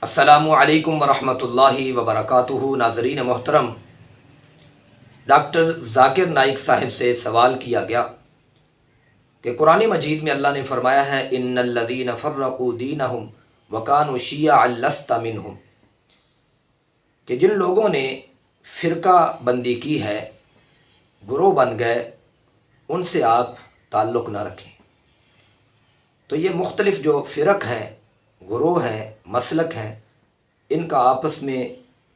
السلام علیکم ورحمۃ اللہ وبرکاتہ۔ ناظرین محترم، ڈاکٹر ذاکر نائک صاحب سے سوال کیا گیا کہ قرآن مجید میں اللہ نے فرمایا ہے ان الذین فرقوا دینہم وکانوا شیعا لست منہم، کہ جن لوگوں نے فرقہ بندی کی ہے، گروہ بن گئے، ان سے آپ تعلق نہ رکھیں۔ تو یہ مختلف جو فرق ہیں، گروہ ہیں، مسلک ہیں، ان کا آپس میں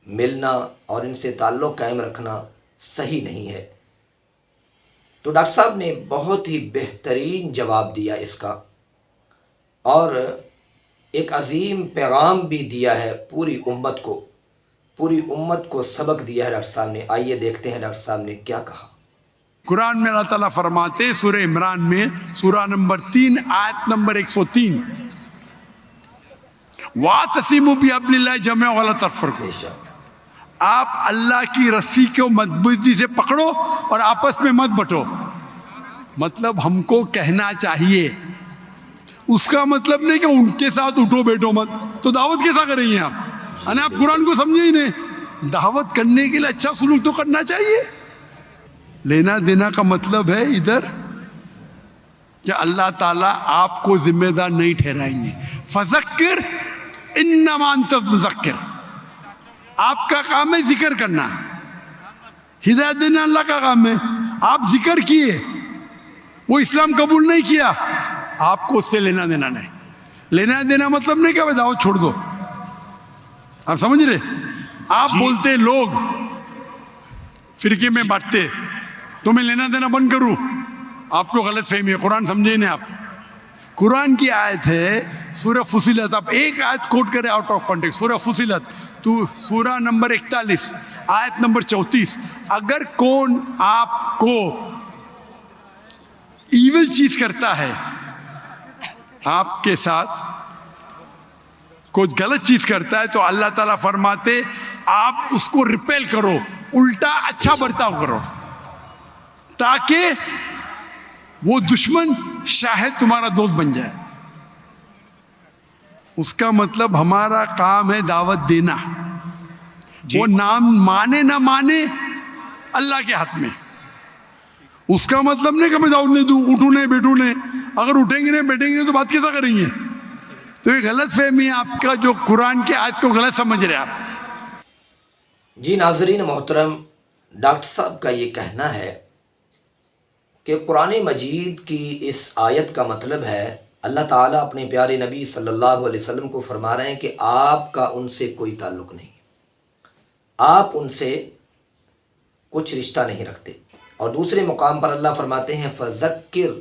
ملنا اور ان سے تعلق قائم رکھنا صحیح نہیں ہے۔ تو ڈاکٹر صاحب نے بہت ہی بہترین جواب دیا اس کا، اور ایک عظیم پیغام بھی دیا ہے پوری امت کو سبق دیا ہے ڈاکٹر صاحب نے۔ آئیے دیکھتے ہیں ڈاکٹر صاحب نے کیا کہا۔ قرآن میں اللہ تعالیٰ فرماتے سورہ عمران میں سورہ نمبر 3 آیت نمبر 103، وَاعْتَصِمُوا بِحَبْلِ اللَّهِ جَمِيعًا وَلَا تَفَرَّقُوا، بے شک آپ اللہ کی رسی کو مضبوطی سے پکڑو اور آپس میں مت بٹو۔ مطلب ہم کو کہنا چاہیے، اس کا مطلب نہیں کہ ان کے ساتھ اٹھو بیٹھو مت، تو دعوت کیسا کریں گے آپ؟ یعنی آپ قرآن کو سمجھے ہی نہیں۔ دعوت کرنے کے لیے اچھا سلوک تو کرنا چاہیے۔ لینا دینا کا مطلب ہے ادھر کہ اللہ تعالیٰ آپ کو ذمہ دار نہیں ٹھہرائیں گے۔ فذکر انما انت مذکر، آپ کا کام ہے ذکر کرنا، ہدایت دینا اللہ کا کام ہے۔ آپ ذکر کیے، وہ اسلام قبول نہیں کیا، آپ کو اس سے لینا دینا نہیں۔ لینا دینا مطلب نہیں کہ دعوت چھوڑ دو، آپ سمجھ رہے؟ آپ بولتے لوگ فرقے میں بانٹتے، تو میں لینا دینا بند کروں، آپ کو غلط فہمی ہے، قرآن سمجھے نہیں آپ۔ قرآن کی آیت ہے سورہ فصلت، آپ ایک آیت کوٹ کریں آؤٹ آف کانٹیکسٹ، سورہ فصلت تو سورہ نمبر 41 آیت نمبر 34، اگر کون آپ کو ایول چیز کرتا ہے، آپ کے ساتھ کوئی غلط چیز کرتا ہے، تو اللہ تعالیٰ فرماتے آپ اس کو ریپیل کرو، الٹا اچھا برتاؤ کرو، تاکہ وہ دشمن شاید تمہارا دوست بن جائے۔ اس کا مطلب ہمارا کام ہے دعوت دینا، وہ نام مانے نہ مانے اللہ کے ہاتھ میں۔ اس کا مطلب نہیں کہ میں دعوت نہیں دوں، اٹھوں نہیں بیٹھوں نہیں، اگر اٹھیں گے نہیں بیٹھیں گے تو بات کیسا کریں گے؟ تو یہ غلط فہمی ہے آپ کا، جو قرآن کی آیت کو غلط سمجھ رہے آپ۔ جی ناظرین محترم، ڈاکٹر صاحب کا یہ کہنا ہے کہ قرآن مجید کی اس آیت کا مطلب ہے اللہ تعالیٰ اپنے پیارے نبی صلی اللہ علیہ وسلم کو فرما رہے ہیں کہ آپ کا ان سے کوئی تعلق نہیں، آپ ان سے کچھ رشتہ نہیں رکھتے۔ اور دوسرے مقام پر اللہ فرماتے ہیں فذکر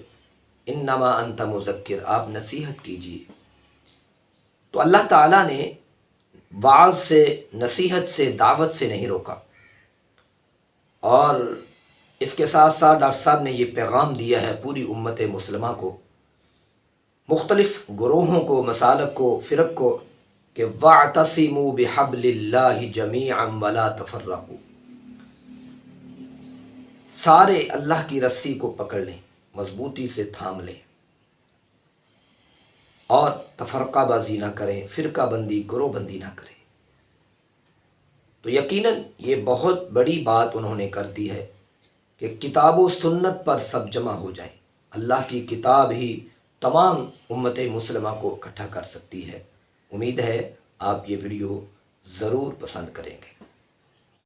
انما انت مذکر، آپ نصیحت کیجیے۔ تو اللہ تعالیٰ نے وعظ سے، نصیحت سے، دعوت سے نہیں روکا، اور اس کے ساتھ ساتھ ڈاکٹر صاحب نے یہ پیغام دیا ہے پوری امت مسلمہ کو، مختلف گروہوں کو، مسالک کو، فرق کو، کہ وَاعْتَصِمُوا بِحَبْلِ اللَّهِ جَمِيعًا وَلَا تَفَرَّقُوا، سارے اللہ کی رسی کو پکڑ لیں، مضبوطی سے تھام لیں، اور تفرقہ بازی نہ کریں، فرقہ بندی، گروہ بندی نہ کریں۔ تو یقیناً یہ بہت بڑی بات انہوں نے کر دی ہے کہ کتاب و سنت پر سب جمع ہو جائیں۔ اللہ کی کتاب ہی تمام امت مسلمہ کو اکٹھا کر سکتی ہے۔ امید ہے آپ یہ ویڈیو ضرور پسند کریں گے۔